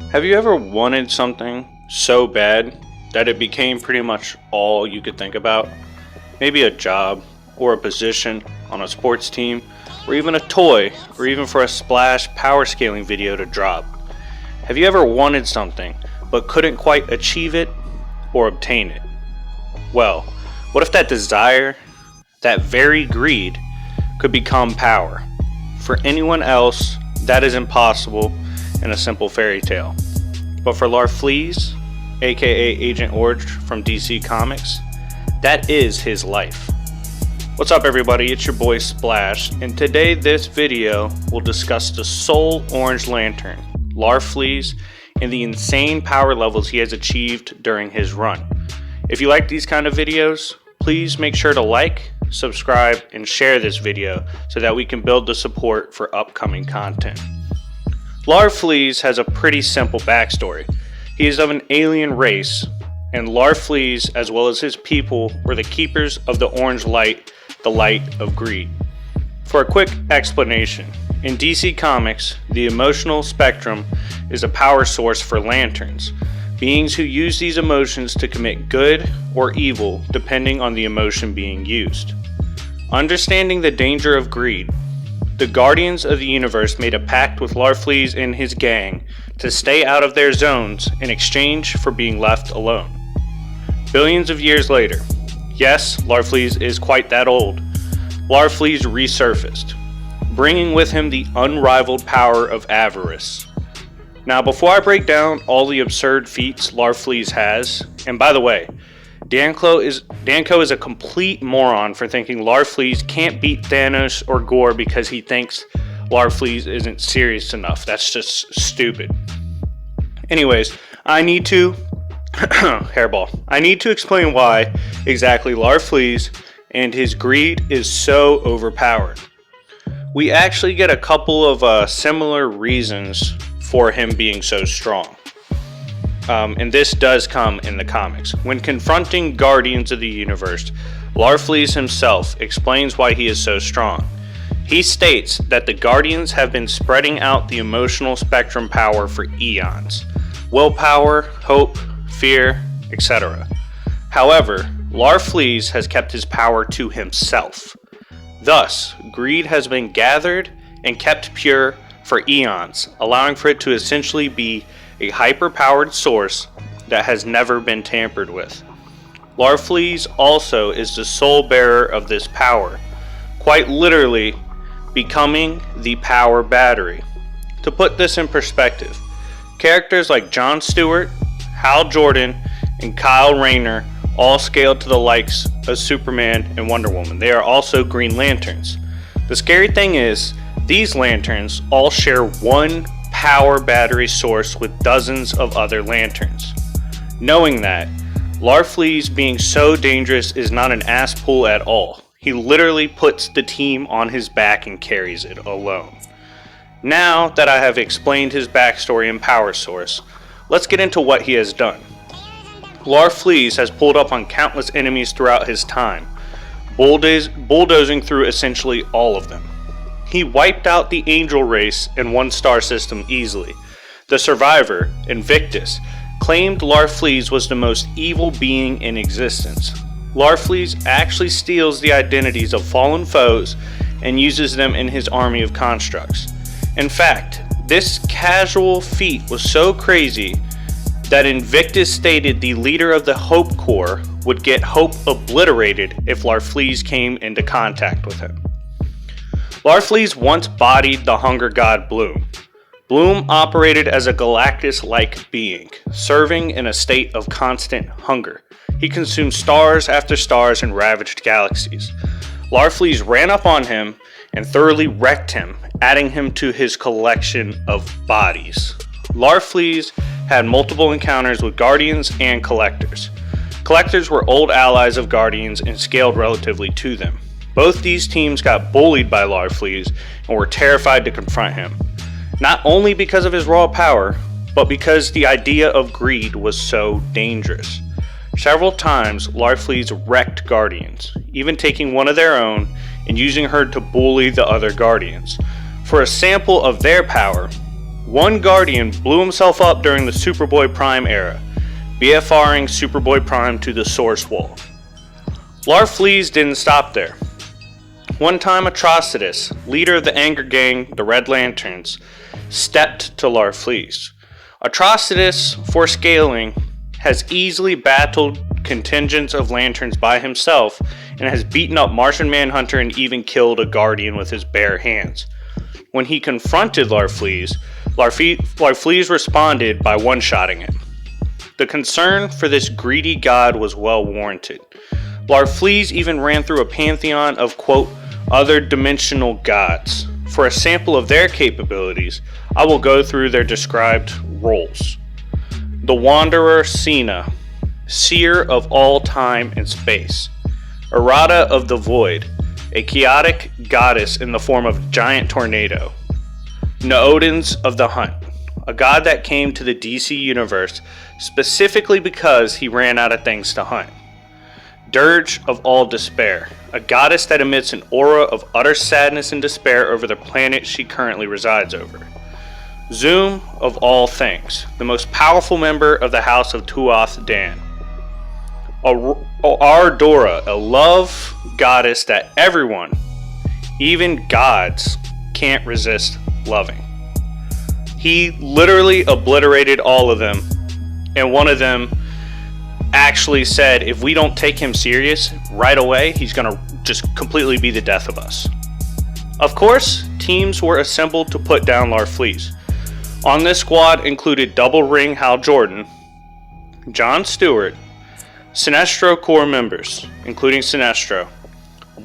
Have you ever wanted something so bad that it became pretty much all you could think about? Maybe a job, or a position on a sports team, or even a toy, or even for a splash power scaling video to drop. Have you ever wanted something but couldn't quite achieve it or obtain it? Well, what if that desire, that very greed, could become power? For anyone else, that is impossible in a simple fairy tale. But for Larfleeze, aka Agent Orange from DC Comics, that is his life. What's up everybody, it's your boy Splash, and today this video will discuss the Soul Orange Lantern, Larfleeze, and the insane power levels he has achieved during his run. If you like these kind of videos, please make sure to like, subscribe, and share this video so that we can build the support for upcoming content. Larfleeze has a pretty simple backstory. He is of an alien race, and Larfleeze, as well as his people, were the keepers of the orange light, the light of greed. For a quick explanation, in DC Comics, the emotional spectrum is a power source for lanterns, beings who use these emotions to commit good or evil depending on the emotion being used. Understanding the danger of greed, the Guardians of the Universe made a pact with Larfleeze and his gang to stay out of their zones in exchange for being left alone. Billions of years later, yes, Larfleeze is quite that old, Larfleeze resurfaced, bringing with him the unrivaled power of avarice. Now, before I break down all the absurd feats Larfleeze has, and by the way, Danko is a complete moron for thinking Larfleeze can't beat Thanos or Gore because he thinks Larfleeze isn't serious enough. That's just stupid. Anyways, I need to explain why exactly Larfleeze and his greed is so overpowered. We actually get a couple of similar reasons for him being so strong. And this does come in the comics. When confronting Guardians of the Universe, Larfleeze himself explains why he is so strong. He states that the Guardians have been spreading out the emotional spectrum power for eons. Willpower, hope, fear, etc. However, Larfleeze has kept his power to himself. Thus, greed has been gathered and kept pure for eons, allowing for it to essentially be a hyper-powered source that has never been tampered with. Larfleeze also is the sole bearer of this power, quite literally becoming the power battery. To put this in perspective, characters like Jon Stewart, Hal Jordan, and Kyle Rayner all scale to the likes of Superman and Wonder Woman. They are also Green Lanterns. The scary thing is, these lanterns all share one power battery source with dozens of other lanterns. Knowing that, Larfleeze being so dangerous is not an ass pull at all. He literally puts the team on his back and carries it alone. Now that I have explained his backstory and power source, let's get into what he has done. Larfleeze has pulled up on countless enemies throughout his time, bulldozing through essentially all of them. He wiped out the Angel race in one star system easily. The Survivor, Invictus, claimed Larfleeze was the most evil being in existence. Larfleeze actually steals the identities of fallen foes and uses them in his army of constructs. In fact, this casual feat was so crazy that Invictus stated the leader of the Hope Corps would get Hope obliterated if Larfleeze came into contact with him. Larfleeze once bodied the hunger god Bloom. Bloom operated as a Galactus-like being, serving in a state of constant hunger. He consumed stars after stars and ravaged galaxies. Larfleeze ran up on him and thoroughly wrecked him, adding him to his collection of bodies. Larfleeze had multiple encounters with Guardians and Collectors. Collectors were old allies of Guardians and scaled relatively to them. Both these teams got bullied by Larfleeze and were terrified to confront him, not only because of his raw power, but because the idea of greed was so dangerous. Several times, Larfleeze wrecked Guardians, even taking one of their own and using her to bully the other Guardians. For a sample of their power, One Guardian blew himself up during the Superboy Prime era, BFRing Superboy Prime to the source wall. Larfleeze didn't stop there. One time Atrocitus, leader of the anger gang, the Red Lanterns, stepped to Larfleeze. Atrocitus, for scaling, has easily battled contingents of Lanterns by himself and has beaten up Martian Manhunter and even killed a Guardian with his bare hands. When he confronted Larfleeze, Larfleeze responded by one-shotting him. The concern for this greedy god was well warranted. Larfleeze even ran through a pantheon of, quote, other dimensional gods. For a sample of their capabilities, I will go through their described roles. The Wanderer Sina, seer of all time and space. Errata of the Void, a chaotic goddess in the form of a giant tornado. Noodins of the Hunt, a god that came to the DC universe specifically because he ran out of things to hunt. Dirge of all despair, a goddess that emits an aura of utter sadness and despair over the planet she currently resides over. Zoom of all things, the most powerful member of the House of Tuath Dan. Ardora, a love goddess that everyone, even gods, can't resist loving. He literally obliterated all of them, and one of them actually said if we don't take him serious right away, he's gonna just completely be the death of us. Of course, teams were assembled to put down Larfleeze. On this squad included Double Ring Hal Jordan, John Stewart, Sinestro Corps members, including Sinestro,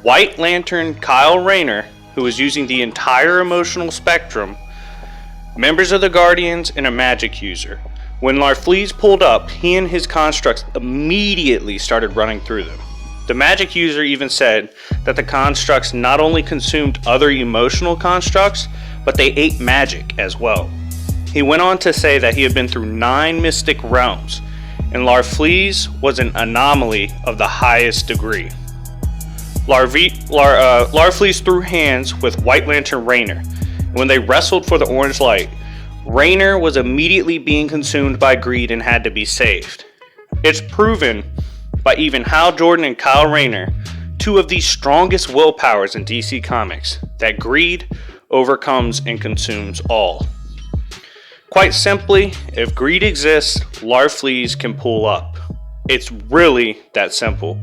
White Lantern Kyle Rayner, who was using the entire emotional spectrum, members of the Guardians, and a magic user. When Larfleeze pulled up, he and his constructs immediately started running through them. The magic user even said that the constructs not only consumed other emotional constructs, but they ate magic as well. He went on to say that he had been through 9 mystic realms, and Larfleeze was an anomaly of the highest degree. Larfleeze threw hands with White Lantern Rayner. When they wrestled for the orange light, Rayner was immediately being consumed by greed and had to be saved. It's proven by even Hal Jordan and Kyle Rayner, 2 of the strongest willpowers in DC Comics, that greed overcomes and consumes all. Quite simply, if greed exists, Larfleeze can pull up. It's really that simple.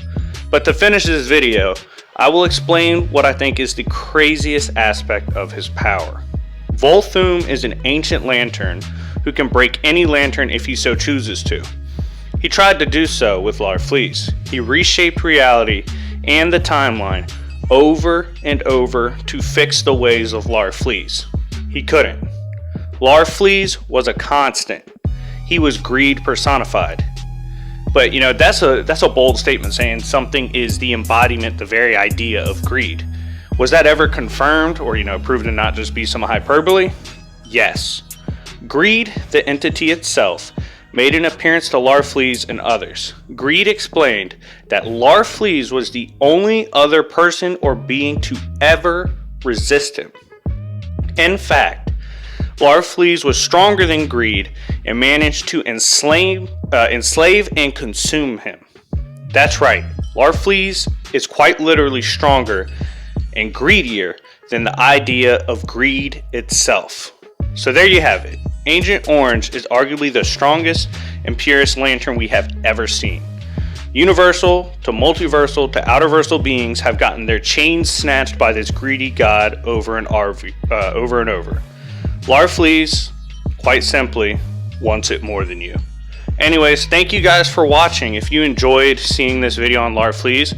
But to finish this video, I will explain what I think is the craziest aspect of his power. Volthoom is an ancient lantern who can break any lantern if he so chooses to. He tried to do so with Larfleeze. He reshaped reality and the timeline over and over to fix the ways of Larfleeze. He couldn't. Larfleeze was a constant. He was greed personified. But that's a bold statement, saying something is the embodiment, the very idea of greed. Was that ever confirmed or proven to not just be some hyperbole? Yes. Greed, the entity itself, made an appearance to Larfleeze and others. Greed explained that Larfleeze was the only other person or being to ever resist him. In fact, Larfleeze was stronger than Greed and managed to enslave and consume him. That's right, Larfleeze is quite literally stronger and greedier than the idea of greed itself. So there you have it. Agent Orange is arguably the strongest and purest lantern we have ever seen. Universal to multiversal to outerversal beings have gotten their chains snatched by this greedy god over and over. Larfleeze, quite simply, wants it more than you. Anyways, thank you guys for watching. If you enjoyed seeing this video on Larfleeze,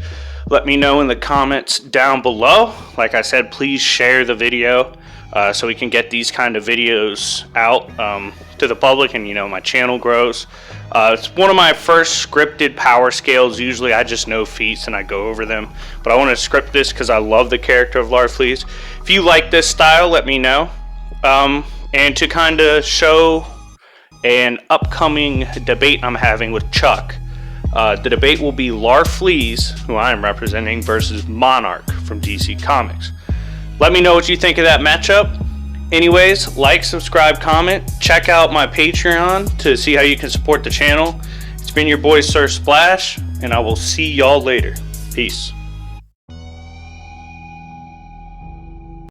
let me know in the comments down below. Like I said, please share the video so we can get these kind of videos out to the public and my channel grows. It's one of my first scripted power scales. Usually I just know feats and I go over them, but I want to script this because I love the character of Larfleeze. If you like this style, let me know. And to kind of show an upcoming debate I'm having with Chuck, the debate will be Larfleeze, who I am representing, versus Monarch from DC Comics. Let me know what you think of that matchup, Anyways, like, subscribe, comment. Check out my Patreon to see how you can support the channel. It's been your boy Sir Splash, and I will see y'all later. Peace.